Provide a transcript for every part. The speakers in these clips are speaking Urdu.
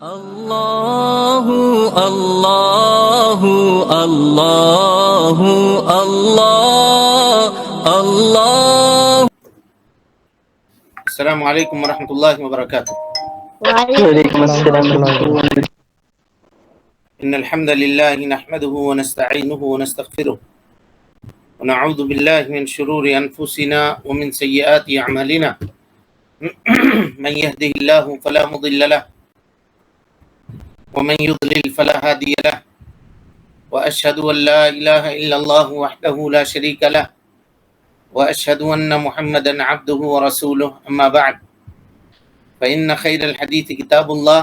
اللہ اللہ اللہ اللہ اللہ۔ السلام علیکم ورحمۃ اللہ وبرکاتہ۔ وعلیکم السلام ورحمۃ اللہ۔ ان الحمد للہ نحمده ونستعینه ونستغفره ونعوذ باللہ من شرور انفسنا ومن سیئات اعمالنا من يهده الله فلا مضل له ومن يضلل فلا هادي له واشهد ان لا اله الا الله وحده لا شريك له واشهد ان محمدا عبده ورسوله اما بعد فان خير الحديث كتاب الله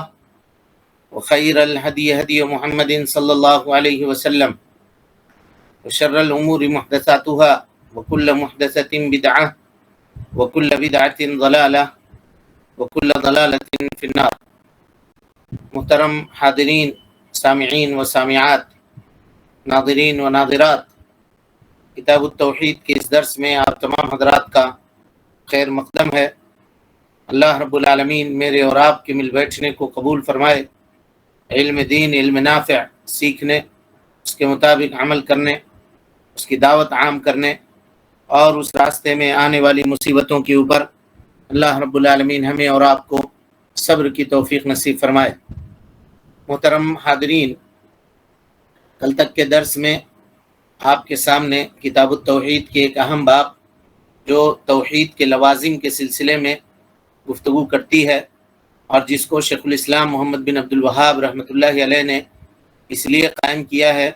وخير الهدي هدي محمد صلى الله عليه وسلم وشر الأمور محدثاتها وكل محدثة بدعة وكل بدعة ضلالة وكل ضلالة في النار۔ محترم حاضرین، سامعین و سامعات، ناظرین و ناظرات، کتاب التوحید کے اس درس میں آپ تمام حضرات کا خیر مقدم ہے۔ اللہ رب العالمین میرے اور آپ کے مل بیٹھنے کو قبول فرمائے، علم دین، علم نافع سیکھنے، اس کے مطابق عمل کرنے، اس کی دعوت عام کرنے اور اس راستے میں آنے والی مصیبتوں کے اوپر اللہ رب العالمین ہمیں اور آپ کو صبر کی توفیق نصیب فرمائے۔ محترم حاضرین، کل تک کے درس میں آپ کے سامنے کتاب التوحید کے ایک اہم باب جو توحید کے لوازم کے سلسلے میں گفتگو کرتی ہے اور جس کو شیخ الاسلام محمد بن عبد الوہاب رحمۃ اللہ علیہ نے اس لیے قائم کیا ہے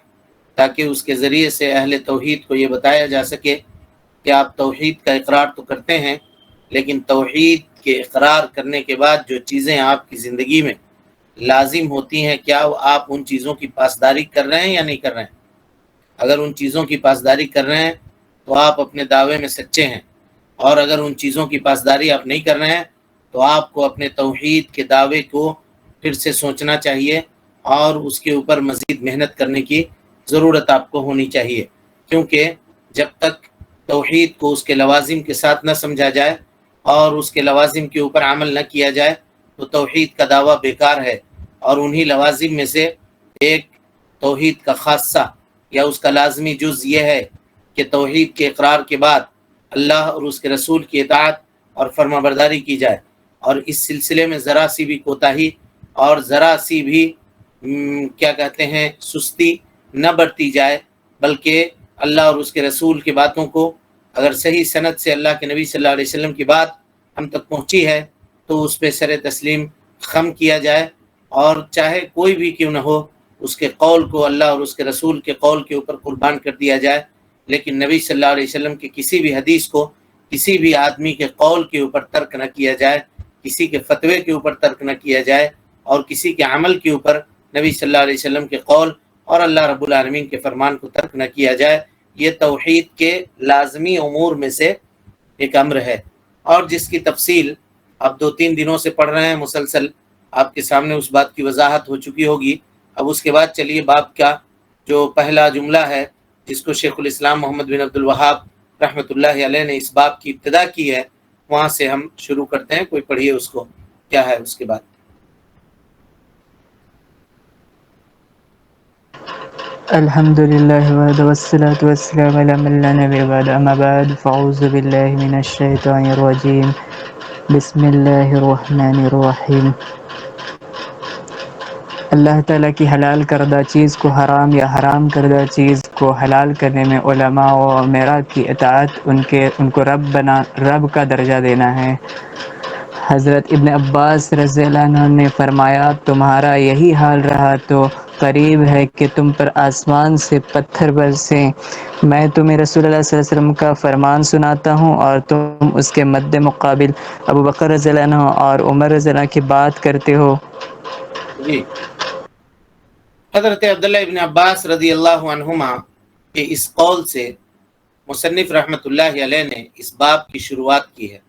تاکہ اس کے ذریعے سے اہل توحید کو یہ بتایا جا سکے کہ آپ توحید کا اقرار تو کرتے ہیں، لیکن توحید کے اقرار کرنے کے بعد جو چیزیں آپ کی زندگی میں لازم ہوتی ہیں، کیا آپ ان چیزوں کی پاسداری کر رہے ہیں یا نہیں کر رہے ہیں؟ اگر ان چیزوں کی پاسداری کر رہے ہیں تو آپ اپنے دعوے میں سچے ہیں، اور اگر ان چیزوں کی پاسداری آپ نہیں کر رہے ہیں تو آپ کو اپنے توحید کے دعوے کو پھر سے سوچنا چاہیے اور اس کے اوپر مزید محنت کرنے کی ضرورت آپ کو ہونی چاہیے، کیونکہ جب تک توحید کو اس کے لوازم کے ساتھ نہ سمجھا جائے اور اس کے لوازم کے اوپر عمل نہ کیا جائے تو توحید کا دعویٰ بیکار ہے۔ اور انہی لوازم میں سے ایک توحید کا خاصہ یا اس کا لازمی جز یہ ہے کہ توحید کے اقرار کے بعد اللہ اور اس کے رسول کی اطاعت اور فرما برداری کی جائے، اور اس سلسلے میں ذرا سی بھی کوتاہی اور ذرا سی بھی سستی نہ برتی جائے، بلکہ اللہ اور اس کے رسول کی باتوں کو اگر صحیح سند سے اللہ کے نبی صلی اللہ علیہ وسلم کی بات ہم تک پہنچی ہے تو اس پہ سر تسلیم خم کیا جائے، اور چاہے کوئی بھی کیوں نہ ہو اس کے قول کو اللہ اور اس کے رسول کے قول کے اوپر قربان کر دیا جائے، لیکن نبی صلی اللہ علیہ وسلم کی کسی بھی حدیث کو کسی بھی آدمی کے قول کے اوپر ترک نہ کیا جائے، کسی کے فتوے کے اوپر ترک نہ کیا جائے، اور کسی کے عمل کے اوپر نبی صلی اللہ علیہ وسلم کے قول اور اللہ رب العالمین کے فرمان کو ترک نہ کیا جائے۔ یہ توحید کے لازمی امور میں سے ایک امر ہے، اور جس کی تفصیل آپ 2-3 دنوں سے پڑھ رہے ہیں مسلسل، آپ کے سامنے اس بات کی وضاحت ہو چکی ہوگی۔ اب اس کے بعد چلیے باب کا جو پہلا جملہ ہے جس کو شیخ الاسلام محمد بن عبد الوہاب رحمۃ اللہ علیہ نے اس باب کی ابتدا کی ہے، وہاں سے ہم شروع کرتے ہیں۔ کوئی پڑھیے اس کو، کیا ہے اس کے بعد۔ الحمد للہ والصلاة والسلام علی من لا نبی بعد، اما بعد فاعوذ باللہ من الشیطان الرجیم، بسم اللہ الرحمن الرحیم۔ اللہ تعالیٰ کی حلال کردہ چیز کو حرام یا حرام کردہ چیز کو حلال کرنے میں علماء و امراء کی اطاعت ان کو رب کا درجہ دینا ہے۔ حضرت ابن عباس رضی اللہ عنہ نے فرمایا، تمہارا یہی حال رہا تو قریب ہے کہ تم پر آسمان سے پتھر برسیں۔ میں تمہیں رسول اللہ صلی اللہ علیہ وسلم کا فرمان سناتا ہوں اور تم اس کے مد مقابل ابو بکر رضی اللہ عنہ اور عمر رضی اللہ عنہ کی بات کرتے ہو۔ جی، حضرت عبداللہ ابن عباس رضی اللہ عنہما کے اس قول سے مصنف رحمۃ اللہ علیہ نے اس باب کی شروعات کی ہے۔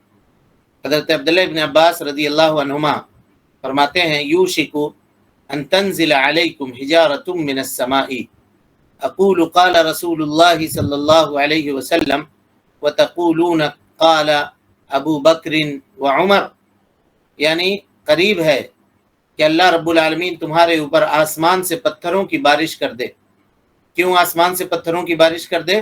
حضرت عبداللہ ابن عباس رضی اللہ عنہما فرماتے ہیں، یوشک ان تنزل علیکم حجارۃ من السماء، اقول قال رسول اللہ صلی اللہ علیہ وسلم وتقولون قال ابو بکر وعمر، یعنی قریب ہے کہ اللہ رب العالمین تمہارے اوپر آسمان سے پتھروں کی بارش کر دے۔ کیوں آسمان سے پتھروں کی بارش کر دے؟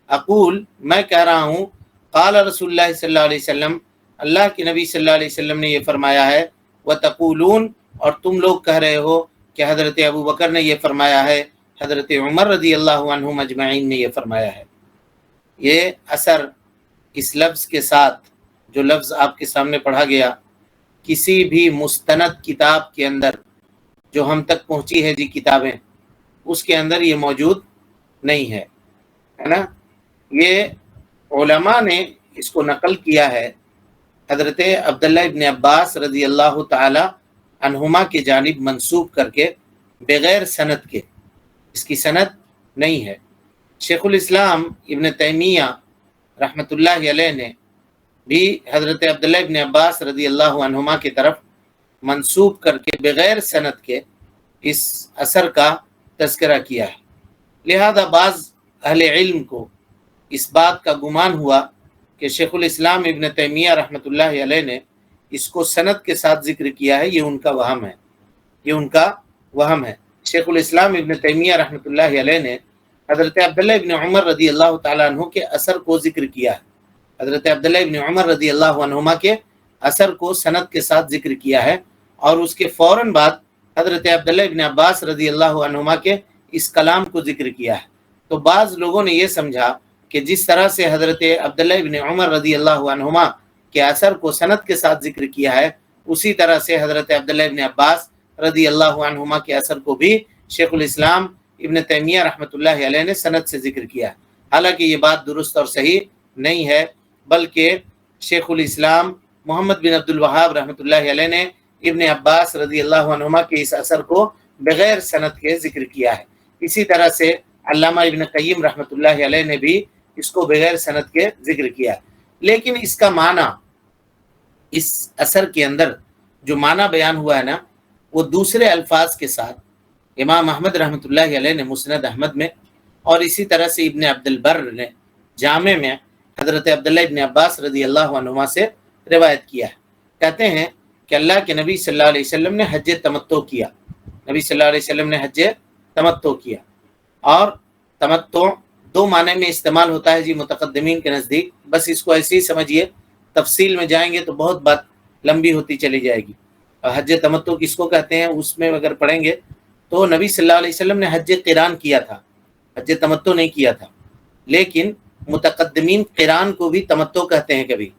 اقول، میں کہہ رہا ہوں، قال رسول اللہ صلی اللہ علیہ وسلم، اللہ کے نبی صلی اللہ علیہ وسلم نے یہ فرمایا ہے، وتقولون، اور تم لوگ کہہ رہے ہو کہ حضرت ابو بکر نے یہ فرمایا ہے، حضرت عمر رضی اللہ عنہم اجمعین نے یہ فرمایا ہے۔ یہ اثر اس لفظ کے ساتھ، جو لفظ آپ کے سامنے پڑھا گیا، کسی بھی مستند کتاب کے اندر جو ہم تک پہنچی ہے جی کتابیں، اس کے اندر یہ موجود نہیں ہے نا۔ یہ علماء نے اس کو نقل کیا ہے حضرت عبداللہ ابن عباس رضی اللہ تعالی عنہما کی جانب منسوب کر کے، بغیر سند کے، اس کی سند نہیں ہے۔ شیخ الاسلام ابن تیمیہ رحمۃ اللہ علیہ نے بھی حضرت عبداللہ ابن عباس رضی اللہ عنہما کی طرف منسوب کر کے بغیر سند کے اس اثر کا تذکرہ کیا ہے۔ لہذا بعض اہل علم کو اس بات کا گمان ہوا کہ شیخ الاسلام ابن تیمیہ رحمۃ اللہ علیہ نے اس کو سند کے ساتھ ذکر کیا ہے، یہ ان کا وہم ہے، یہ ان کا وہم ہے۔ شیخ الاسلام ابن تیمیہ رحمۃ اللہ علیہ نے حضرت عبداللہ ابن عمر رضی اللہ تعالیٰ عنہ کے اثر کو ذکر کیا ہے، حضرت عبداللہ ابن عمر رضی اللہ عنہما کے اثر کو سند کے ساتھ ذکر کیا ہے، اور اس کے فوراً بعد حضرت عبداللہ ابن عباس رضی اللہ عنہما کے اس کلام کو ذکر کیا ہے۔ تو بعض لوگوں نے یہ سمجھا کہ جس طرح سے حضرت عبداللہ ابن عمر رضی اللہ عنہما کے اثر کو سند کے ساتھ ذکر کیا ہے، اسی طرح سے حضرت عبداللہ ابن عباس رضی اللہ عنہما کے اثر کو بھی شیخ الاسلام ابن تیمیہ رحمۃ اللہ علیہ نے سند سے ذکر کیا ہے۔ حالانکہ یہ بات درست اور صحیح نہیں ہے، بلکہ شیخ الاسلام محمد بن عبد الوہاب رحمۃ اللہ علیہ نے ابن عباس رضی اللہ عنہما کے اس اثر کو بغیر سند کے ذکر کیا ہے۔ اسی طرح سے علامہ ابن قیم رحمۃ اللہ علیہ نے بھی اس کو بغیر سند کے ذکر کیا ہے۔ لیکن اس کا معنی، اس اثر کے اندر جو معنی بیان ہوا ہے نا، وہ دوسرے الفاظ کے ساتھ امام احمد رحمۃ اللہ علیہ نے مسند احمد میں، اور اسی طرح سے ابن عبد البر نے جامع میں حضرت عبداللہ ابن عباس رضی اللہ عنہما سے روایت کیا ہے۔ کہتے ہیں کہ اللہ کے نبی صلی اللہ علیہ وسلم نے حج تمتع کیا، نبی صلی اللہ علیہ وسلم نے حج تمتع کیا، اور تمتع دو معنی میں استعمال ہوتا ہے جی متقدمین کے نزدیک، بس اس کو ایسے ہی سمجھیے، تفصیل میں جائیں گے تو بہت بات لمبی ہوتی چلی جائے گی۔ حج تمتع کس کو کہتے ہیں اس میں اگر پڑھیں گے تو نبی صلی اللہ علیہ وسلم نے حج قران کیا تھا، حج تمتع نہیں کیا تھا، لیکن متقدمین قران کو بھی تمتع کہتے ہیں کبھی،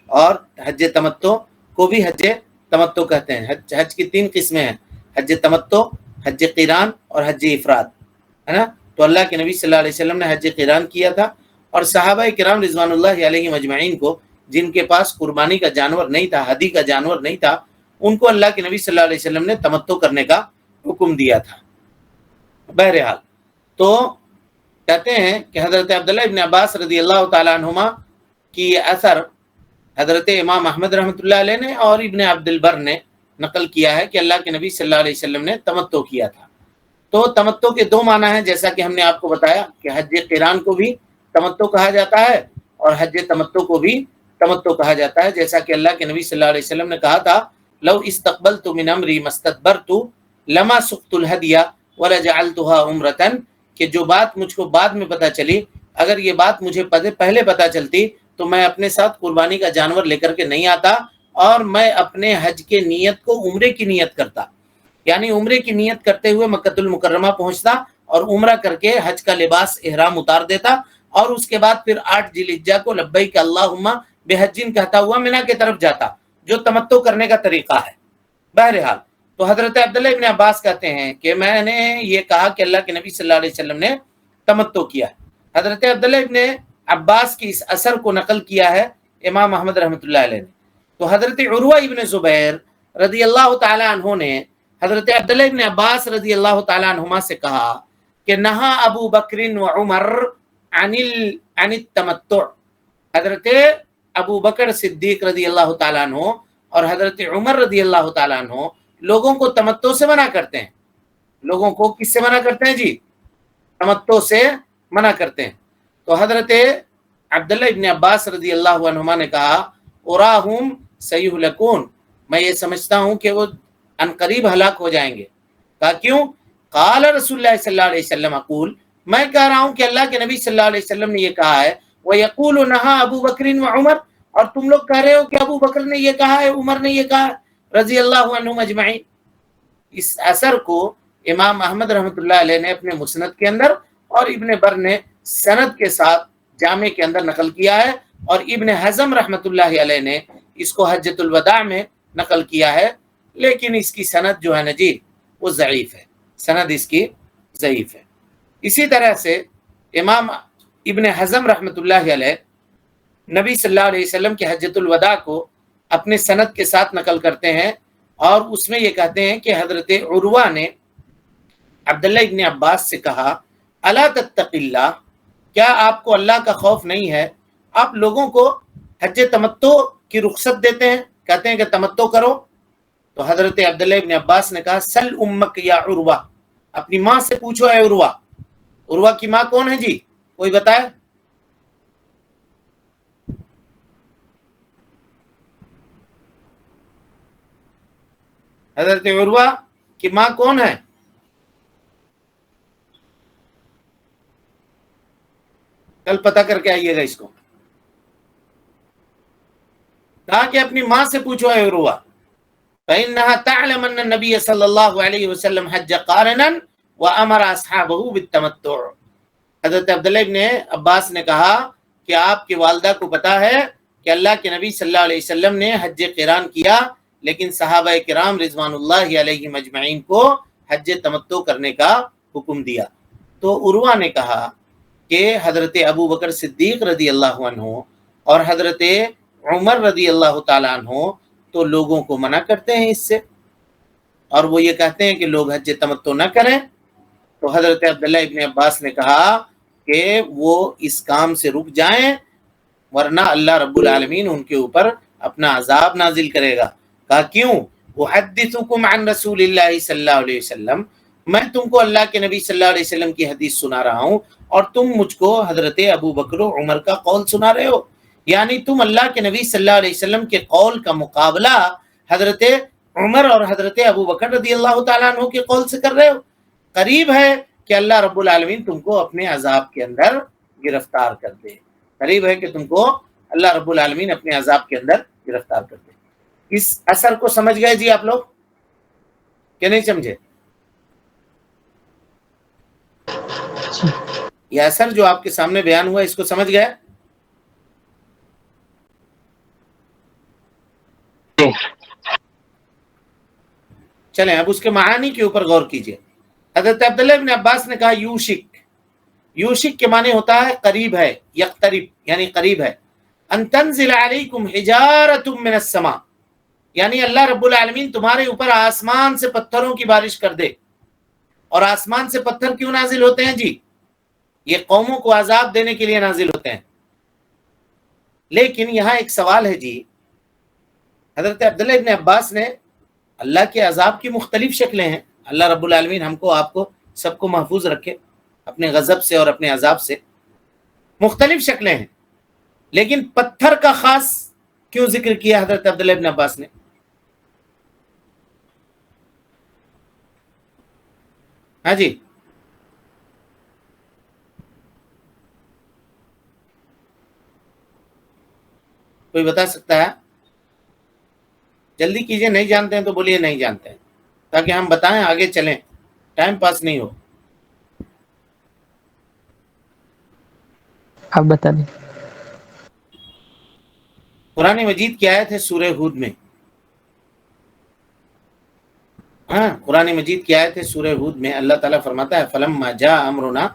اور حج تمتع کو بھی حج تمتع کہتے ہیں۔ حج کی تین قسمیں ہیں، حج تمتع، حج قران اور حج افراد، ہے نا۔ تو اللہ کے نبی صلی اللہ علیہ وسلم نے حج قران کیا تھا، اور صحابہ کرام رضوان اللہ علیہم اجمعین کو جن کے پاس قربانی کا جانور نہیں تھا، ہدی کا جانور نہیں تھا، ان کو اللہ کے نبی صلی اللہ علیہ وسلم نے تمتع کرنے کا حکم دیا تھا۔ بہرحال تو کہتے ہیں کہ حضرت عبداللہ ابن عباس رضی اللہ تعالیٰ عنہما کی یہ اثر حضرت امام احمد رحمۃ اللہ علیہ نے اور ابن عبد البر نے نقل کیا ہے کہ اللہ کے نبی صلی اللہ علیہ وسلم نے تمتع کیا تھا۔ تو تمتع کے دو معنی ہیں، جیسا کہ ہم نے آپ کو بتایا کہ حج قران کو بھی تمتع کہا جاتا ہے، اور حج تمتع کو بھی تمتع کہا جاتا ہے، جیسا کہ اللہ کے نبی صلی اللہ علیہ وسلم نے کہا تھا، لو استقبلت من امری مستدبرت لما سقت الهدی ولجعلتها عمرة، کہ جو بات مجھ کو بعد میں پتہ چلی، اگر یہ بات مجھے پہلے پتہ چلتی تو میں اپنے ساتھ قربانی کا جانور لے کر کے نہیں آتا، اور میں اپنے حج کے نیت کو عمرے کی نیت کرتا، یعنی عمرے کی نیت کرتے ہوئے مکۃ المکرمہ پہنچتا اور عمرہ کر کے حج کا لباس احرام اتار دیتا، اور اس کے بعد پھر 8 ذی الحجہ کو لبیک اللہم بحجین کہتا ہوا منی کی طرف جاتا، جو تمتع کرنے کا طریقہ ہے۔ بہرحال تو حضرت عبداللہ ابن عباس کہتے ہیں کہ میں نے یہ کہا کہ اللہ کے نبی صلی اللہ علیہ وسلم نے تمتع کیا۔ حضرت عبداللہ ابن عباس کی اس اثر کو نقل کیا ہے امام احمد رحمۃ اللہ علیہ نے۔ تو حضرت عروہ ابن زبیر رضی اللہ تعالی عنہ نے حضرت عبداللہ ابن عباس رضی اللہ تعالی عنہما سے کہا کہ نہا ابو بکر و عمر عن التمتع، حضرت ابو بکر صدیق رضی اللہ تعالی عنہ اور حضرت عمر رضی اللہ تعالی عنہ لوگوں کو تمتع سے منع کرتے ہیں۔ لوگوں کو کس سے منع کرتے ہیں جی؟ تمتع سے منع کرتے ہیں۔ تو حضرت عبداللہ ابن عباس رضی اللہ عنہما نے کہا اراہم سیہلکون، میں یہ سمجھتا ہوں کہ وہ ان قریب ہلاک ہو جائیں گے۔ کہا کیوں؟ قال رسول اللہ صلی اللہ علیہ وسلم اقول، میں کہہ رہا ہوں کہ اللہ کے نبی صلی اللہ علیہ وسلم نے یہ کہا ہے، وَيَقُولُ نَهَا ابو بکر وعمر، اور تم لوگ کہہ رہے ہو کہ ابو بکر نے یہ کہا ہے، عمر نے یہ کہا ہے، رضی اللہ عنہم اجمعین۔ اس اثر کو امام احمد رحمۃ اللہ علیہ نے اپنے مسند کے اندر اور ابن بر نے سند کے ساتھ جامع کے اندر نقل کیا ہے، اور ابن حزم رحمۃ اللہ علیہ نے اس کو حجۃ الوداع میں نقل کیا ہے، لیکن اس کی سند جو ہے نا جی وہ ضعیف ہے، سند اس کی ضعیف ہے۔ اسی طرح سے امام ابن حزم رحمۃ اللہ علیہ نبی صلی اللہ علیہ وسلم کے حجۃ الوداع کو اپنے سند کے ساتھ نقل کرتے ہیں، اور اس میں یہ کہتے ہیں کہ حضرت عروہ نے عبداللہ ابن عباس سے کہا، الا تتق اللہ، کیا آپ کو اللہ کا خوف نہیں ہے؟ آپ لوگوں کو حج تمتع کی رخصت دیتے ہیں، کہتے ہیں کہ تمتع کرو۔ تو حضرت عبداللہ ابن عباس نے کہا، سل امک یا عروہ، اپنی ماں سے پوچھو اے عروہ۔ عروہ کی ماں کون ہے جی؟ کوئی بتائے؟ حضرت عروہ کی ماں کون ہے؟ کل پتہ کر کے آئیے گا اس کو۔ کہا کہ اپنی ماں سے پوچھو اے عروہ، فإنها تعلم أن النبي صلی اللہ علیہ وسلم حج قارنا وأمر أصحابه بالتمتع۔ حضرت عبداللہ ابن عباس نے کہا کہ آپ کی والدہ کو پتا ہے کہ اللہ کے نبی صلی اللہ علیہ وسلم نے حج قران کیا، لیکن صحابہ کرام رضوان اللہ علیہم اجمعین کو حج تمتع کرنے کا حکم دیا۔ تو عروہ نے کہا کہ حضرت ابو بکر صدیق رضی اللہ عنہ اور حضرت عمر رضی اللہ تعالیٰ عنہ تو لوگوں کو منع کرتے ہیں اس سے، اور وہ یہ کہتے ہیں کہ لوگ حج تمتع نہ کریں۔ تو حضرت عبداللہ ابن عباس نے کہا کہ وہ اس کام سے رک جائیں، ورنہ اللہ رب العالمین ان کے اوپر اپنا عذاب نازل کرے گا۔ کہا کیوں؟ احدثکم عن رسول اللہ صلی اللہ علیہ وسلم، میں تم کو اللہ کے نبی صلی اللہ علیہ وسلم کی حدیث سنا رہا ہوں، اور تم مجھ کو حضرت ابو بکر و عمر کا قول سنا رہے ہو، یعنی تم اللہ کے نبی صلی اللہ علیہ وسلم کے قول کا مقابلہ حضرت عمر اور حضرت ابو بکر رضی اللہ تعالیٰ عنہ کے قول سے کر رہے ہو۔ قریب ہے کہ اللہ رب العالمین تم کو اپنے عذاب کے اندر گرفتار کر دے، قریب ہے کہ تم کو اللہ رب العالمین اپنے عذاب کے اندر گرفتار کر دے۔ اس اثر کو سمجھ گئے جی آپ لوگ کہ نہیں سمجھے؟ یہ اثر جو آپ کے سامنے بیان ہوا اس کو سمجھ گئے؟ چلیں اب اس کے معانی کے اوپر غور کیجئے۔ حضرت عبداللہ ابن عباس نے کہا یوشک، یوشک کے معنی ہوتا ہے قریب ہے، یقترب یعنی قریب ہے، ان تنزل علیکم حجارۃ من السماء، یعنی اللہ رب العالمین تمہارے اوپر آسمان سے پتھروں کی بارش کر دے۔ اور آسمان سے پتھر کیوں نازل ہوتے ہیں جی؟ یہ قوموں کو عذاب دینے کے لیے نازل ہوتے ہیں۔ لیکن یہاں ایک سوال ہے جی، حضرت عبداللہ ابن عباس نے، اللہ کے عذاب کی مختلف شکلیں ہیں، اللہ رب العالمین ہم کو آپ کو سب کو محفوظ رکھے اپنے غضب سے اور اپنے عذاب سے، مختلف شکلیں ہیں، لیکن پتھر کا خاص کیوں ذکر کیا حضرت عبداللہ ابن عباس نے؟ ہاں جی، کوئی بتا سکتا ہے؟ جلدی کیجئے، نہیں جانتے ہیں تو بولیے نہیں جانتے ہیں، تاکہ ہم بتائیں آگے چلیں، ٹائم پاس نہیں ہو۔ آپ بتا دیں۔ قرآن مجید کی آیت ہے سورہ ہود میں، ہاں قرآن مجید کی آیت ہے سورہ ہود میں، اللہ تعالیٰ فرماتا ہے فلما جاء امرنا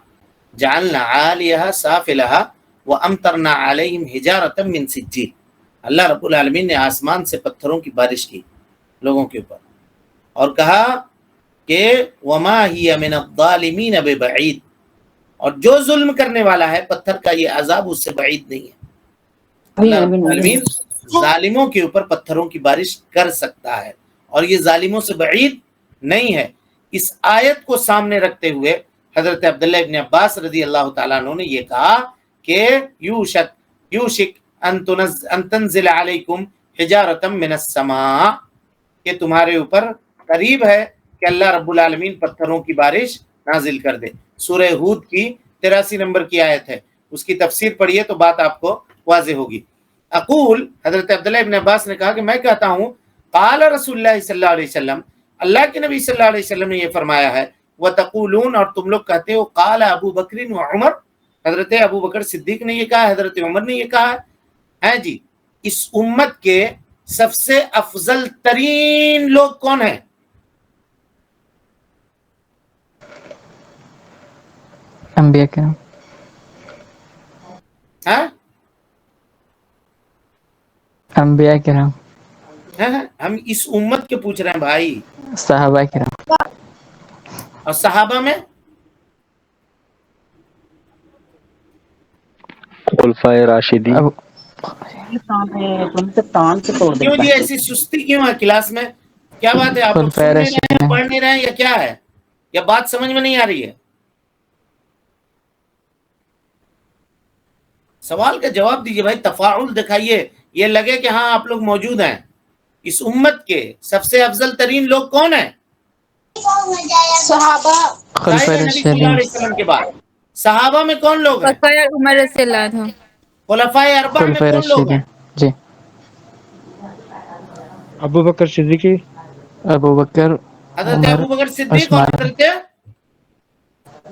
جعلنا عالیہا سافلہا وامطرنا علیہم حجارۃ من سجیل۔ اللہ رب العالمین نے آسمان سے پتھروں کی بارش کی لوگوں کے اوپر، اور کہا کہ وما ہی من الظالمین ببعید، اور جو ظلم کرنے والا ہے پتھر کا یہ عذاب اس سے بعید نہیں ہے۔ اللہ رب العالمین ظالموں کے اوپر پتھروں کی بارش کر سکتا ہے، اور یہ ظالموں سے بعید نہیں ہے۔ اس آیت کو سامنے رکھتے ہوئے حضرت عبداللہ ابن عباس رضی اللہ تعالیٰ عنہ نے یہ کہا کہ یوشک ان تنزل علیکم حجارۃ من السماء، کہ تمہارے اوپر قریب ہے کہ اللہ رب العالمین پتھروں کی بارش نازل کر دے۔ سورہ ہود کی 83 نمبر کی آیت ہے، اس کی تفسیر پڑھیے تو بات آپ کو واضح ہوگی۔ اقول، حضرت عبداللہ ابن عباس نے کہا کہ میں کہتا ہوں، قال رسول اللہ صلی اللہ علیہ وسلم، اللہ کے نبی صلی اللہ علیہ وسلم نے یہ فرمایا ہے، وَتَقُولُونَ، اور تم لوگ کہتے ہو، قال ابو بکر و عمر، حضرت ابو بکر صدیق نے یہ کہا ہے، حضرت عمر نے یہ کہا ہے جی۔ اس امت کے سب سے افضل ترین لوگ کون ہیں؟ انبیاء کرام، ہاں انبیاء کرام، ہم اس امت کے پوچھ رہے ہیں بھائی، صحابہ کرام، اور صحابہ میں خلفائے راشدین۔ ابو کیوں جی ایسی سستی کیوں ہے کلاس میں؟ کیا بات ہے، آپ لوگ خلفائے سن نہیں رہے ہیں، راشدین، پڑھ نہیں رہے ہیں، یا کیا ہے؟ یا بات سمجھ میں نہیں آ رہی ہے؟ سوال کا جواب دیجیے بھائی، تفاعل دکھائیے، یہ لگے کہ ہاں آپ لوگ موجود ہیں۔ اس امت کے سب سے افضل ترین لوگ کون ہیں؟ صحابہ، ظاہر خلفائے ہے نبی صلی اللہ راشدین، علیہ وسلم کے بعد صحابہ میں کون لوگ ہیں؟ خلفائے عمر رضی اللہ عنہ، خلفائے اربع میں خلفائے کون لوگ ہیں؟ راشدین جی، ابو بکر صدیقی، ابو بکر، حضرت عمر، ابو بکر صدیق اور عثمان، حضرت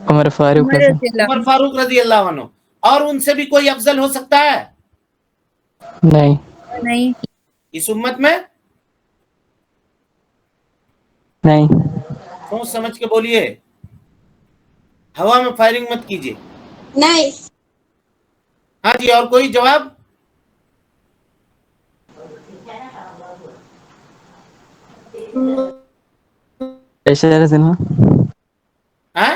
عمر فاروق عمر رضی، رضی اللہ عمر عنہ، فاروق رضی اللہ عنہ۔ اور ان سے بھی کوئی افضل ہو سکتا ہے نہیں نہیں، اس امت میں؟ نہیں، سوچ سمجھ کے بولیے، ہوا میں فائرنگ مت کیجیے۔ نہیں، ہاں جی، اور کوئی جواب؟ عائشہ رضی اللہ عنہا، ہاں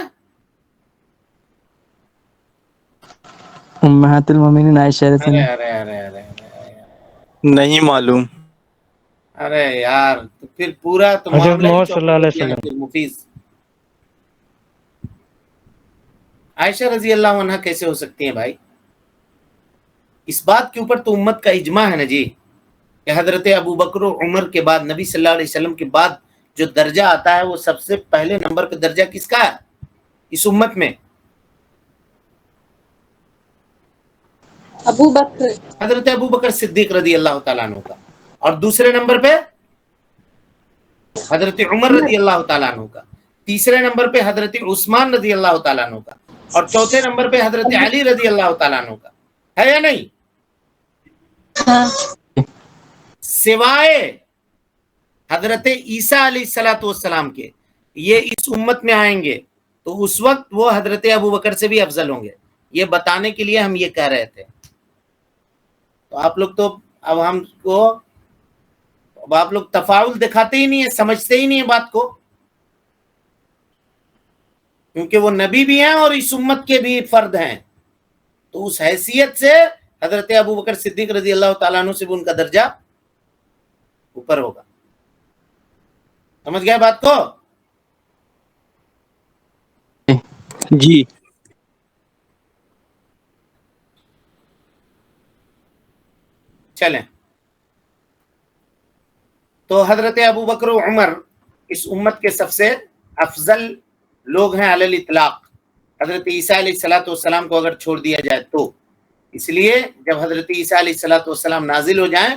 امہات المومنین عائشہ رضی ارے اللہ، ارے ارے ارے ارے نہیں معلوم۔ ارے یار، تو پھر پورا تو حضرت معاملہ ہی محمد صلی چوپٹ اللہ ہو علیہ گیا نا وسلم۔ پھر مفیز۔ عائشہ رضی اللہ عنہ کیسے ہو سکتی ہیں بھائی؟ اس بات کے اوپر تو امت کا اجماع ہے نا جی، کہ حضرت ابو بکر و عمر کے بعد نبی صلی اللہ علیہ وسلم کے بعد جو درجہ آتا ہے وہ سب سے پہلے نمبر پہ درجہ کس کا ہے اس امت میں؟ ابو بکر، حضرت ابو بکر صدیق رضی اللہ تعالیٰ عنہ کا۔ اور دوسرے نمبر پہ حضرت عمر رضی اللہ تعالیٰ عنہ کا۔ تیسرے نمبر پہ حضرت عثمان رضی اللہ تعالیٰ عنہ کا۔ اور چوتھے نمبر پہ حضرت علی رضی اللہ تعالیٰ عنہ کا ہے یا نہیں؟ ہاں، سوائے حضرت عیسیٰ علیہ الصلوۃ والسلام کے، یہ اس امت میں آئیں گے تو اس وقت وہ حضرت ابو بکر سے بھی افضل ہوں گے، یہ بتانے کے لیے ہم یہ کہہ رہے تھے۔ تو آپ لوگ تو اب ہم کو، اب آپ لوگ تفاعل دکھاتے ہی نہیں ہیں، سمجھتے ہی نہیں ہیں بات کو، کیونکہ وہ نبی بھی ہیں اور اس امت کے بھی فرد ہیں، تو اس حیثیت سے حضرت ابو بکر صدیق رضی اللہ تعالیٰ عنہ سے بھی ان کا درجہ اوپر ہوگا۔ سمجھ گئے بات کو؟ جی، چلیں، تو حضرت ابو بکر و عمر اس امت کے سب سے افضل لوگ ہیں علی الاطلاق، حضرت عیسیٰ علیہ الصلوۃ والسلام کو اگر چھوڑ دیا جائے تو۔ اس لیے جب حضرت عیسیٰ علیہ الصلوۃ والسلام نازل ہو جائیں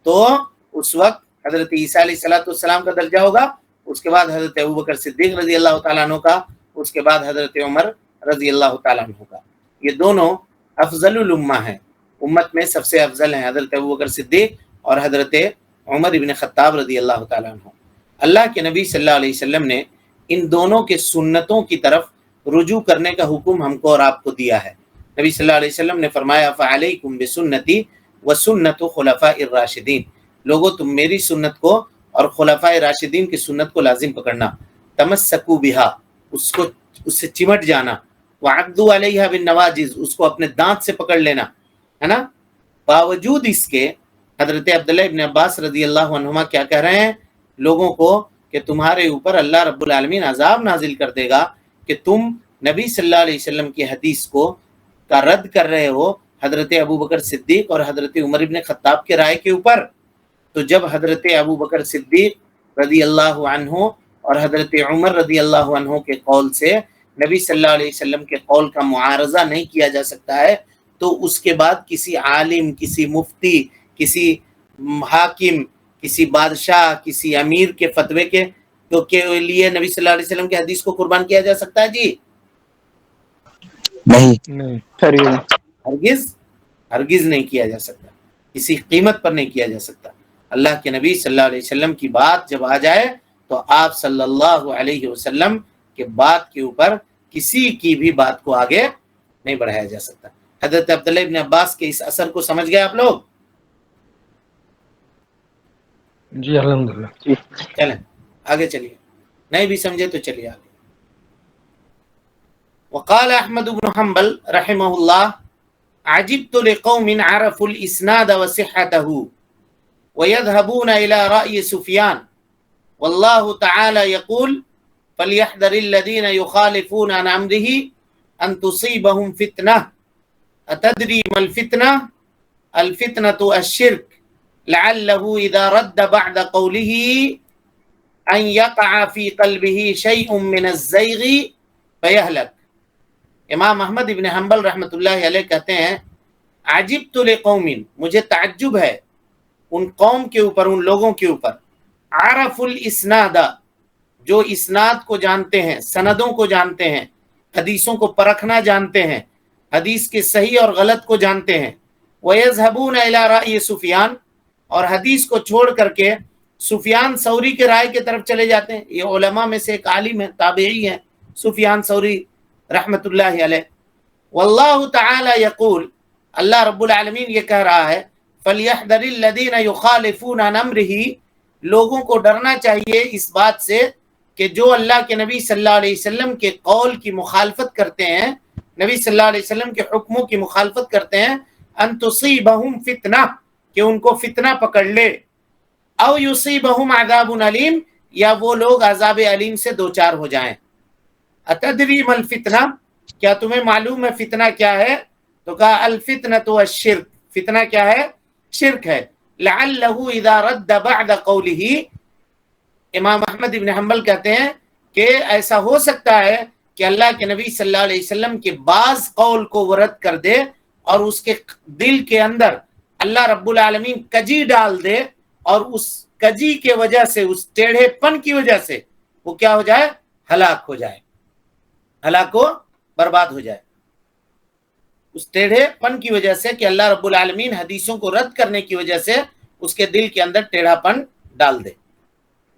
تو اس وقت حضرت عیسیٰ علیہ الصلوۃ والسلام کا درجہ ہوگا، اس کے بعد حضرت ابو بکر صدیق رضی اللہ تعالیٰ عنہ کا، اس کے بعد حضرت عمر رضی اللہ تعالیٰ عنہ کا۔ یہ دونوں افضل الامہ ہیں، امت میں سب سے افضل ہیں، حضرت ابو بکر صدیق اور حضرت عمر ابن خطاب رضی اللہ تعالیٰ عنہ۔ اللہ کے نبی صلی اللہ علیہ وسلم نے ان دونوں کے سنتوں کی طرف رجوع کرنے کا حکم ہم کو اور آپ کو دیا ہے۔ نبی صلی اللہ علیہ وسلم نے فرمایا فعلیکم بسنتی وسنت خلفاء الراشدین، لوگو تم میری سنت کو اور خلفاء راشدین کی سنت کو لازم پکڑنا، تمسکوا بہا، اس سے چمٹ جانا، وعضوا علیہا بالنواجذ، اس کو اپنے دانت سے پکڑ لینا، ہے نا۔ باوجود اس کے حضرت عبداللہ ابن عباس رضی اللہ عنہما کیا کہہ رہے ہیں لوگوں کو، کہ تمہارے اوپر اللہ رب العالمین عذاب نازل کر دے گا کہ تم نبی صلی اللہ علیہ وسلم کی حدیث کو کا رد کر رہے ہو حضرت ابو بکر صدیق اور حضرت عمر ابن خطاب کے رائے کے اوپر۔ تو جب حضرت ابو بکر صدیق رضی اللہ عنہ اور حضرت عمر رضی اللہ عنہ کے قول سے نبی صلی اللہ علیہ وسلم کے قول کا معارضہ نہیں کیا جا سکتا ہے، تو اس کے بعد کسی عالم، کسی مفتی، کسی حاکم، کسی بادشاہ، کسی امیر کے فتوے کے لیے نبی صلی اللہ علیہ وسلم کے حدیث کو قربان کیا جا سکتا ہے؟ جی نہیں ہرگز نہیں کیا جا سکتا، کسی قیمت پر نہیں کیا جا سکتا۔ اللہ کے نبی صلی اللہ علیہ وسلم کی بات جب آ جائے تو آپ صلی اللہ علیہ وسلم کے بات کے اوپر کسی کی بھی بات کو آگے نہیں بڑھایا جا سکتا۔ حضرت عبداللہ ابن عباس کے اس اثر کو سمجھ گئے آپ لوگ؟ جی الحمدللہ۔ چلیں آگے چلیے، نہیں بھی سمجھے تو چلیے آگے۔ وقال احمد بن حنبل رحمہ اللہ عجبت لقوم عرفوا الاسناد وصحته ويذهبون الى رأي سفيان والله تعالى يقول فليحذر الذين يخالفون عن امره ان تصيبهم فتنة اتدري ما الفتنة؟ الفتنة الشرك لعله اذا رد بعد قوله ان يقع في قلبه شيء من الزيغ فيهلك۔ امام احمد ابن حنبل رحمۃ اللہ علیہ کہتے ہیں عجبت لقوم، مجھے تعجب ہے ان قوم کے اوپر، ان لوگوں کے اوپر، عرف الاسناد، جو اسناد کو جانتے ہیں، سندوں کو جانتے ہیں، حدیثوں کو پرکھنا جانتے ہیں، حدیث کے صحیح اور غلط کو جانتے ہیں، وَيَذْهَبُونَ إِلَىٰ رَأْيِ سفیان، اور حدیث کو چھوڑ کر کے سفیان ثوری کے رائے کی طرف چلے جاتے ہیں۔ یہ علماء میں سے ایک عالم ہے، تابعی ہیں، سفیان ثوری رحمت اللہ علیہ۔ واللہ تعالی یقول، اللہ رب العالمین یہ کہہ رہا ہے فَلْيَحْذَرِ الَّذِينَ يُخَالِفُونَ عَنْ أَمْرِهِ، لوگوں کو ڈرنا چاہیے اس بات سے کہ جو اللہ کے نبی صلی اللہ علیہ وسلم کے قول کی مخالفت کرتے ہیں، نبی صلی اللہ علیہ وسلم کے حکموں کی مخالفت کرتے ہیں، ان تصیبہم فتنہ، کہ ان کو فتنہ پکڑ لے، او یصیبہم عذاب علیم، یا وہ لوگ عذاب علیم سے دوچار ہو جائیں۔ اتدری ما الفتنہ، کیا تمہیں معلوم ہے فتنہ کیا ہے؟ تو کہا الفتنۃ الشرک، فتنہ کیا ہے؟ شرک ہے۔ لعلہ اذا رد بعد قولہ، امام احمد ابن حنبل کہتے ہیں کہ ایسا ہو سکتا ہے کہ اللہ کے نبی صلی اللہ علیہ وسلم کے بعض قول کو وہ رد کر دے اور اس کے دل کے اندر اللہ رب العالمین کجی ڈال دے، اور اس کجی کے وجہ سے، اس ٹیڑھے پن کی وجہ سے وہ کیا ہو جائے؟ ہلاک ہو جائے، ہلاک ہو، برباد ہو جائے، اس ٹیڑھے پن کی وجہ سے کہ اللہ رب العالمین حدیثوں کو رد کرنے کی وجہ سے اس کے دل کے اندر ٹیڑھا پن ڈال دے۔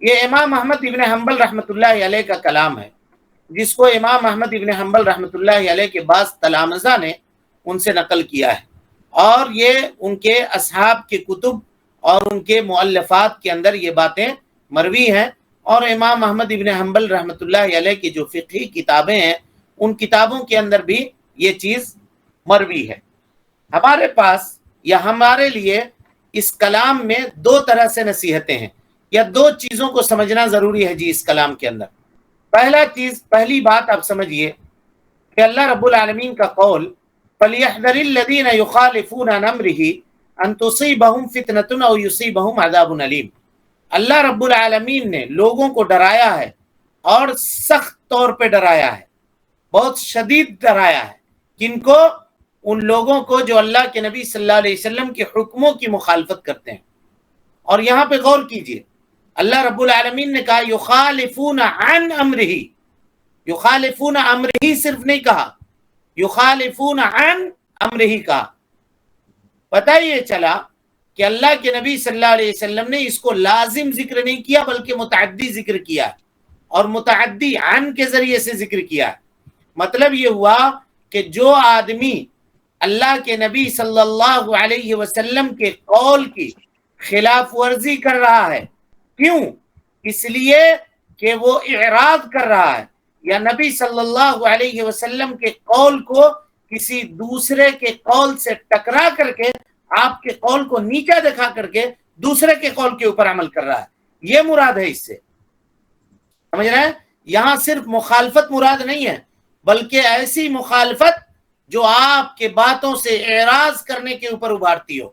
یہ امام احمد ابن حنبل رحمۃ اللہ علیہ کا کلام ہے، جس کو امام احمد ابن حنبل رحمۃ اللہ علیہ کے بعض تلامذہ نے ان سے نقل کیا ہے، اور یہ ان کے اصحاب کے کتب اور ان کے مؤلفات کے اندر یہ باتیں مروی ہیں، اور امام احمد ابن حنبل رحمۃ اللہ علیہ کی جو فقہی کتابیں ہیں ان کتابوں کے اندر بھی یہ چیز مروی ہے۔ ہمارے پاس یا ہمارے لیے اس کلام میں دو طرح سے نصیحتیں ہیں، یا دو چیزوں کو سمجھنا ضروری ہے جی اس کلام کے اندر۔ پہلی بات آپ سمجھیے کہ اللہ رب العالمین کا قول فَلْيَحْذَرِ الَّذِينَ يُخَالِفُونَ عَنْ أَمْرِهِ أَن تُصِيبَهُمْ فِتْنَةٌ أَوْ يُصِيبَهُمْ عَذَابٌ أَلِيمٌ، اللہ رب العالمین نے لوگوں کو ڈرایا ہے، اور سخت طور پہ ڈرایا ہے، بہت شدید ڈرایا ہے، کن کو؟ ان لوگوں کو جو اللہ کے نبی صلی اللہ علیہ وسلم کے حکموں کی مخالفت کرتے ہیں۔ اور یہاں پہ غور کیجئے، اللہ رب العالمین نے کہا یخالفون عن امرہ، یخالفون امرہ صرف نہیں کہا، یخالفون عن امرہ کہا۔ پتہ یہ چلا کہ اللہ کے نبی صلی اللہ علیہ وسلم نے اس کو لازم ذکر نہیں کیا بلکہ متعدی ذکر کیا، اور متعدی عن کے ذریعے سے ذکر کیا۔ مطلب یہ ہوا کہ جو آدمی اللہ کے نبی صلی اللہ علیہ وسلم کے قول کی خلاف ورزی کر رہا ہے، کیوں؟ اس لیے کہ وہ اعراض کر رہا ہے، یا نبی صلی اللہ علیہ وسلم کے قول کو کسی دوسرے کے قول سے ٹکرا کر کے، آپ کے قول کو نیچا دکھا کر کے دوسرے کے قول کے اوپر عمل کر رہا ہے، یہ مراد ہے اس سے، سمجھ رہے ہیں؟ یہاں صرف مخالفت مراد نہیں ہے، بلکہ ایسی مخالفت جو آپ کے باتوں سے اعراض کرنے کے اوپر ابھارتی ہو۔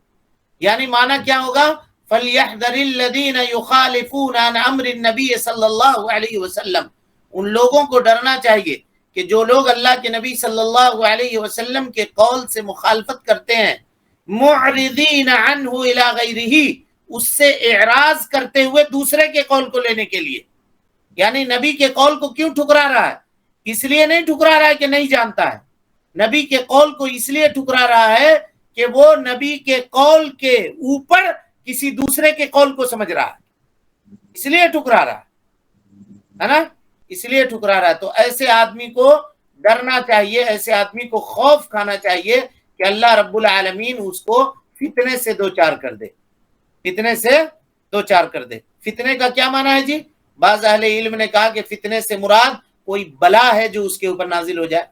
یعنی معنی کیا ہوگا؟ فَلْيَحْذَرِ الَّذِينَ يُخَالِفُونَ عَنْ أَمْرِ النَّبِيِّ صلی اللہ علیہ وسلم، ان لوگوں کو ڈرنا چاہیے کہ جو لوگ اللہ کے نبی صلی اللہ علیہ وسلم کے قول سے مخالفت کرتے ہیں، معرضین عنہ الی غیرہ، اس سے اعراض کرتے ہوئے دوسرے کے قول کو لینے کے لیے، یعنی نبی کے قول کو کیوں ٹھکرا رہا ہے؟ اس لیے نہیں ٹھکرا رہا ہے کہ نہیں جانتا ہے، نبی کے قول کو اس لیے ٹھکرا رہا ہے کہ وہ نبی کے قول کے اوپر کسی دوسرے کے قول کو سمجھ رہا ہے، اس لیے ٹھکرا رہا ہے نا، اس لیے ٹھکرا رہا ہے۔ تو ایسے آدمی کو ڈرنا چاہیے، ایسے آدمی کو خوف کھانا چاہیے کہ اللہ رب العالمین اس کو فتنے سے دوچار کر دے، فتنے سے دوچار کر دے۔ فتنے کا کیا معنی ہے جی؟ بعض اہل علم نے کہا کہ فتنے سے مراد کوئی بلا ہے جو اس کے اوپر نازل ہو جائے،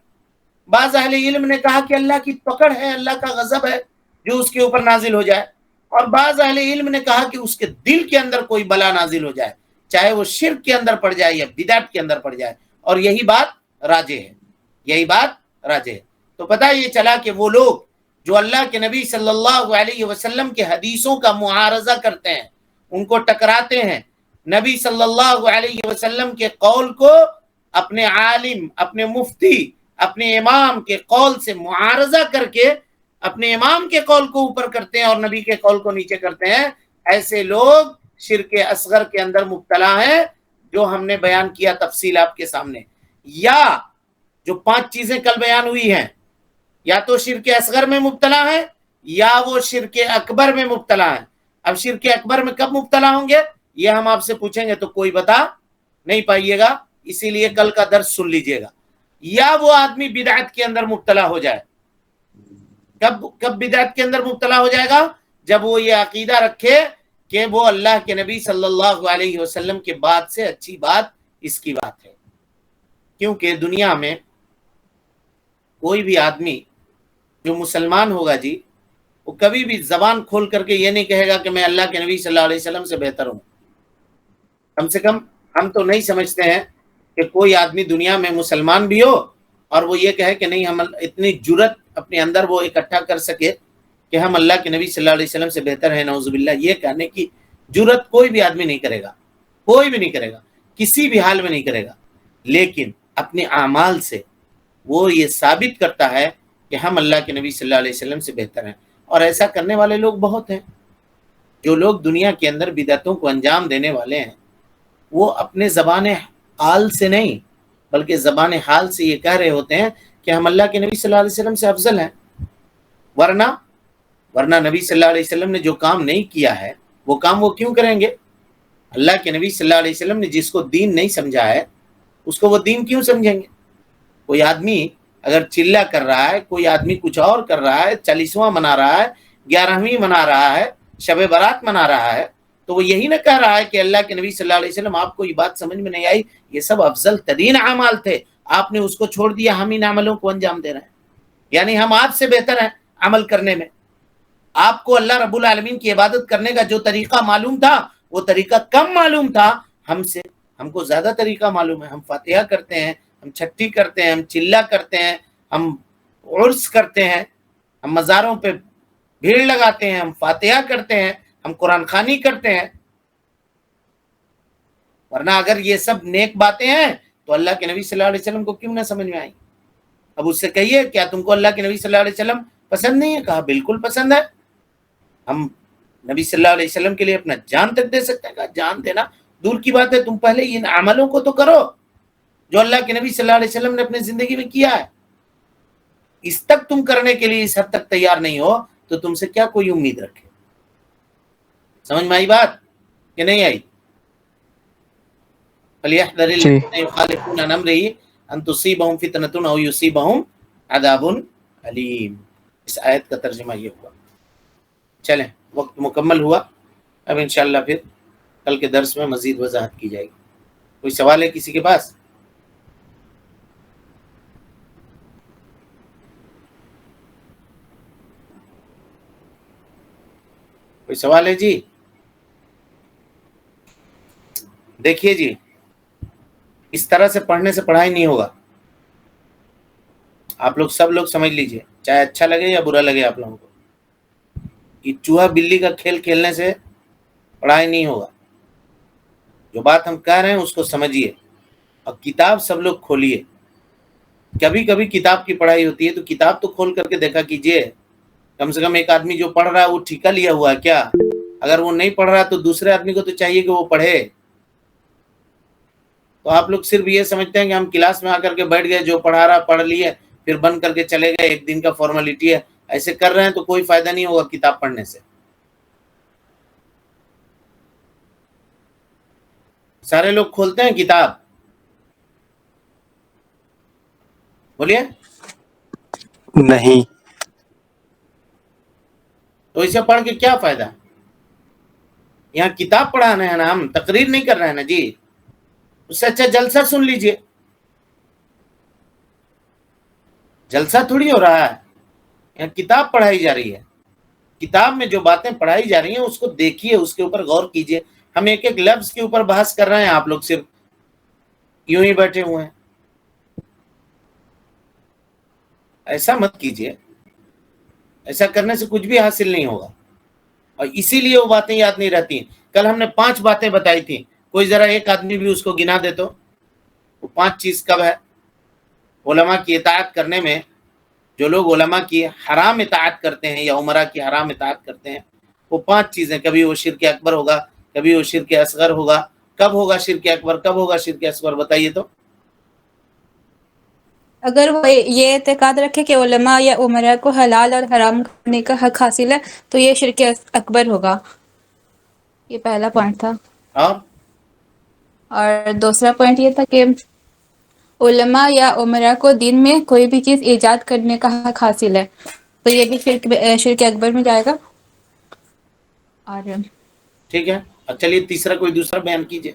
بعض اہل علم نے کہا کہ اللہ کی پکڑ ہے، اللہ کا غضب ہے جو اس کے اوپر نازل ہو جائے، اور بعض اہل علم نے کہا کہ اس کے دل کے اندر کوئی بلا نازل ہو جائے، چاہے وہ شرک کے اندر پڑ جائے یا بدعت کے اندر پڑ جائے، اور یہی بات راجح ہے، یہی بات راجح ہے۔ تو پتہ یہ چلا کہ وہ لوگ جو اللہ کے نبی صلی اللہ علیہ وسلم کے حدیثوں کا معارضہ کرتے ہیں، ان کو ٹکراتے ہیں، نبی صلی اللہ علیہ وسلم کے قول کو اپنے عالم، اپنے مفتی، اپنے امام کے قول سے معارضہ کر کے اپنے امام کے قول کو اوپر کرتے ہیں اور نبی کے قول کو نیچے کرتے ہیں، ایسے لوگ شرک اصغر کے اندر مبتلا ہیں، جو ہم نے بیان کیا تفصیل آپ کے سامنے۔ یا جو 5 چیزیں کل بیان ہوئی ہیں، یا تو شرک اصغر میں مبتلا ہے، یا وہ شرک اکبر میں مبتلا ہے۔ اب شرک اکبر میں کب مبتلا ہوں گے یہ ہم آپ سے پوچھیں گے تو کوئی بتا نہیں پائیے گا، اسی لیے کل کا درس سن لیجئے گا۔ یا وہ آدمی بدعت کے اندر مبتلا ہو جائے، کب بدعت کے اندر مبتلا ہو جائے گا؟ جب وہ یہ عقیدہ رکھے کہ وہ اللہ کے نبی صلی اللہ علیہ وسلم کے بعد سے اچھی بات اس کی بات ہے۔ کیونکہ دنیا میں کوئی بھی آدمی جو مسلمان ہوگا جی، وہ کبھی بھی زبان کھول کر کے یہ نہیں کہے گا کہ میں اللہ کے نبی صلی اللہ علیہ وسلم سے بہتر ہوں۔ کم سے کم ہم تو نہیں سمجھتے ہیں کہ کوئی آدمی دنیا میں مسلمان بھی ہو اور وہ یہ کہے کہ نہیں، ہم اتنی جرت اپنے اندر وہ اکٹھا کر سکے کہ ہم اللہ کے نبی صلی اللہ علیہ وسلم سے بہتر ہیں، نعوذ باللہ، یہ کہنے کی جرت کوئی بھی آدمی نہیں کرے گا، کوئی بھی نہیں کرے گا، کسی بھی حال میں نہیں کرے گا۔ لیکن اپنے اعمال سے وہ یہ ثابت کرتا ہے کہ ہم اللہ کے نبی صلی اللہ علیہ وسلم سے بہتر ہیں، اور ایسا کرنے والے لوگ بہت ہیں۔ جو لوگ دنیا کے اندر بدعتوں کو انجام دینے والے ہیں، وہ اپنے زبان حال سے نہیں بلکہ زبان حال سے یہ کہہ رہے ہوتے ہیں کہ ہم اللہ کے نبی صلی اللہ علیہ وسلم سے افضل ہیں، ورنہ نبی صلی اللہ علیہ وسلم نے جو کام نہیں کیا ہے وہ کام وہ کیوں کریں گے؟ اللہ کے نبی صلی اللہ علیہ وسلم نے جس کو دین نہیں سمجھا ہے اس کو وہ دین کیوں سمجھیں گے؟ کوئی آدمی اگر چلہ کر رہا ہے، کوئی آدمی کچھ اور کر رہا ہے، 40واں منا رہا ہے، 11ویں منا رہا ہے، شب برات منا رہا ہے، تو وہ یہی نہ کہہ رہا ہے کہ اللہ کے نبی صلی اللہ علیہ وسلم آپ کو یہ بات سمجھ میں نہیں آئی، یہ سب افضل ترین اعمال تھے، آپ نے اس کو چھوڑ دیا، ہم ان عملوں کو انجام دے رہے ہیں، یعنی ہم آپ سے بہتر ہیں عمل کرنے میں۔ آپ کو اللہ رب العالمین کی عبادت کرنے کا جو طریقہ معلوم تھا وہ طریقہ کم معلوم تھا ہم سے، ہم کو زیادہ طریقہ معلوم ہے۔ ہم فاتحہ کرتے ہیں، ہم چھٹی کرتے ہیں، ہم چلہ کرتے ہیں، ہم عرس کرتے ہیں، ہم مزاروں پہ بھیڑ لگاتے ہیں، ہم فاتحہ کرتے ہیں، ہم قرآن خوانی کرتے ہیں۔ ورنہ اگر یہ سب نیک باتیں ہیں تو اللہ کے نبی صلی اللہ علیہ وسلم کو کیوں نہ سمجھ میں آئی؟ اب اس سے کہیے کیا تم کو اللہ کے نبی صلی اللہ علیہ وسلم پسند نہیں ہے؟ کہا بالکل پسند ہے، ہم نبی صلی اللہ علیہ وسلم کے لیے اپنا جان تک دے سکتے ہیں۔ کہا جان دینا دور کی بات ہے، تم پہلے ان عملوں کو تو کرو جو اللہ کے نبی صلی اللہ علیہ وسلم نے اپنی زندگی میں کیا ہے۔ اس تک تم کرنے کے لیے اس حد تک تیار نہیں ہو تو تم سے کیا کوئی امید رکھے؟ سمجھ میں آئی بات کہ نہیں آئی؟ فَلْيَحْذَرِ الَّذِينَ يُخَالِفُونَ عَنْ أَمْرِهِ أَن تُصِيبَهُمْ فِتْنَةٌ أَوْ يُصِيبَهُمْ عَذَابٌ أَلِيمٌ۔ اس آیت کا ترجمہ یہ ہوا۔ چلیں، وقت مکمل ہوا، اب انشاءاللہ پھر کل کے درس میں مزید وضاحت کی جائے گی۔ کوئی سوال ہے کسی کے پاس؟ کوئی سوال ہے جی؟ دیکھیے جی، اس طرح سے پڑھنے سے پڑھائی نہیں ہوگا، آپ لوگ سب لوگ سمجھ لیجئے، چاہے اچھا لگے یا برا لگے آپ لوگوں کو۔ یہ چوہا بلی کا کھیل کھیلنے سے پڑھائی نہیں ہوگا. جو بات ہم کہہ رہے ہیں اس کو سمجھیے اور کتاب سب لوگ کھولیے. کبھی کبھی کتاب کی پڑھائی ہوتی ہے تو کتاب تو کھول کر کے دیکھا کیجیے. کم سے کم ایک آدمی جو پڑھ رہا ہے وہ ٹھیکہ لیا ہوا ہے کیا؟ اگر وہ نہیں پڑھ رہا تو دوسرے آدمی کو تو چاہیے کہ وہ پڑھے. تو آپ لوگ صرف یہ سمجھتے ہیں کہ ہم کلاس میں آ کر کے بیٹھ گئے, جو پڑھا رہا پڑھ لیے, پھر بند کر کے چلے گئے, ایک دن کا فارمیلٹی ہے. ایسے کر رہے ہیں تو کوئی فائدہ نہیں ہوگا کتاب پڑھنے سے. سارے لوگ کھولتے ہیں کتاب, بولیے نہیں. تو اسے پڑھ کے کیا فائدہ؟ یہاں کتاب پڑھانا ہے نا, ہم تقریر نہیں کر رہے ہیں نا جی. اس سے اچھا جلسہ سن لیجئے. جلسہ تھوڑی ہو رہا ہے, یہاں کتاب پڑھائی جا رہی ہے. کتاب میں جو باتیں پڑھائی جا رہی ہیں اس کو دیکھیے, اس کے اوپر غور کیجئے. ہم ایک ایک لفظ کے اوپر بحث کر رہے ہیں, آپ لوگ صرف یوں ہی بیٹھے ہوئے ہیں. ایسا مت کیجئے, ایسا کرنے سے کچھ بھی حاصل نہیں ہوگا. اور اسی لیے وہ باتیں یاد نہیں رہتی ہیں. کل ہم نے 5 باتیں بتائی تھیں, کوئی ذرا ایک آدمی بھی اس کو گنا دے تو وہ 5 چیز کب ہے؟ علماء کی اطاعت کرنے میں, جو لوگ علماء کی حرام اطاعت کرتے ہیں یا عمرہ کی حرام اطاعت کرتے ہیں, وہ 5 چیزیں. کبھی وہ شرک اکبر ہوگا, کبھی وہ شرک اصغر ہوگا. کب ہوگا شرک اکبر, کب ہوگا شرک اصغر, بتائیے تو. اگر وہ یہ اعتقاد رکھے کہ علماء یا عمرا کو حلال اور حرام کرنے کا حق حاصل ہے تو یہ شرک اکبر ہوگا. یہ پہلا پوائنٹ تھا. اور دوسرا پوائنٹ یہ تھا کہ علماء یا عمرا کو دین میں کوئی بھی چیز ایجاد کرنے کا حق حاصل ہے, تو یہ بھی شرک اکبر میں جائے گا. اور ٹھیک ہے, اب چلیے تیسرا کوئی دوسرا بیان کیجئے.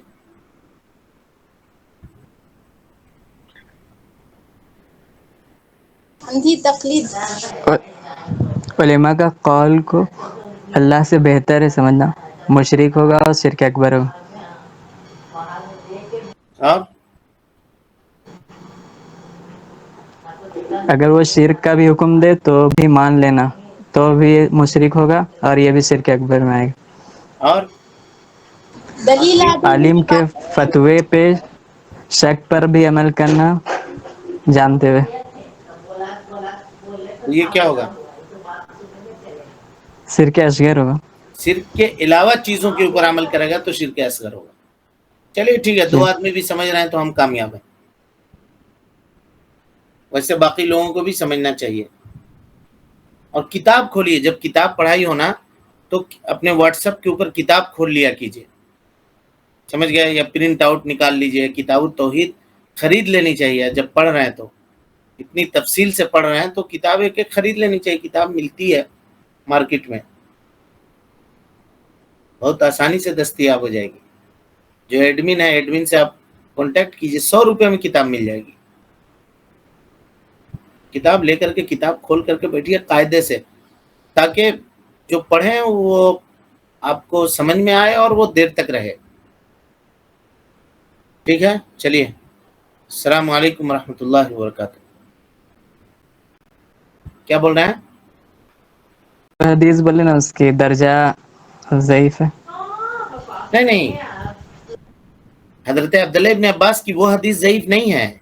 اندھی تقلید. علماء کا قول کو اللہ سے بہتر ہے سمجھنا مشرک ہوگا اور شرک اکبر ہوگا. اور اگر وہ شرک کا بھی حکم دے تو بھی مان لینا, تو بھی مشرک ہوگا اور یہ بھی شرک اکبر میں آئے گا. اور دلیل عالم کے فتوے پہ شک پر بھی عمل کرنا جانتے ہوئے. یہ کیا ہوگا؟ شرک اصغر ہوگا. شرک کے علاوہ چیزوں کے اوپر عمل کرے گا تو شرک اصغر ہوگا. چلیے ٹھیک ہے, 2 آدمی بھی سمجھ رہے ہیں تو ہم کامیاب ہیں. ویسے باقی لوگوں کو بھی سمجھنا چاہیے. اور کتاب کھولیے, جب کتاب پڑھائی ہونا تو اپنے واٹس ایپ کے اوپر کتاب کھول لیا کیجیے, سمجھ گئے, یا پرنٹ آؤٹ نکال لیجیے. کتاب التوحید خرید لینی چاہیے جب پڑھ رہے ہیں تو, اتنی تفصیل سے پڑھ رہے ہیں تو کتاب ایک ایک خرید لینی چاہیے. کتاب ملتی ہے مارکیٹ میں, بہت آسانی سے دستیاب ہو جائے گی. جو ایڈمن ہے ایڈمن سے آپ کانٹیکٹ کیجیے, 100 روپے میں کتاب مل جائے گی. کتاب لے کر کے کتاب کھول کر کے بیٹھیے قاعدے سے, تاکہ جو پڑھیں وہ آپ کو سمجھ میں آئے اور وہ دیر تک رہے. ٹھیک ہے, چلیے. السلام علیکم ورحمۃ اللہ وبرکاتہ. کیا بول رہے ہیں؟ حدیث بولے نا اس کی درجہ ضعیف ہے. نہیں, حضرت عبداللہ ابن عباس کی وہ حدیث ضعیف نہیں ہے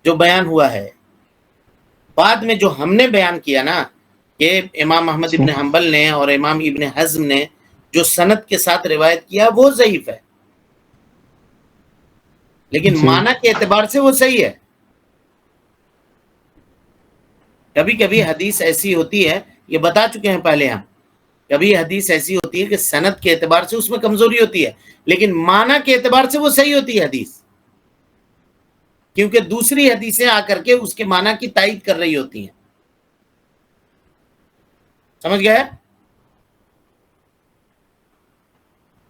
جو بیان ہوا ہے. بعد میں جو ہم نے بیان کیا نا, کہ امام احمد ابن حنبل نے اور امام ابن حزم نے جو سند کے ساتھ روایت کیا وہ ضعیف ہے, لیکن معنی کے اعتبار سے وہ صحیح ہے. کبھی کبھی حدیث ایسی ہوتی ہے, یہ بتا چکے ہیں پہلے ہم, کبھی حدیث ایسی ہوتی ہے کہ سند کے اعتبار سے اس میں کمزوری ہوتی ہے, لیکن معنی کے اعتبار سے وہ صحیح ہوتی ہے حدیث, کیونکہ دوسری حدیثیں آ کر کے اس کے معنی کی تائید کر رہی ہوتی ہیں. سمجھ گئے؟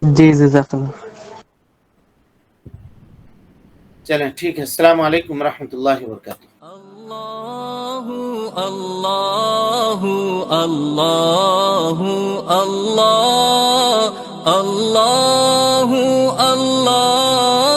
جی جزاک اللہ. چلیں ٹھیک ہے, السلام علیکم ورحمۃ اللہ وبرکاتہ. اللہ اللہ اللہ اللہ اللہ اللہ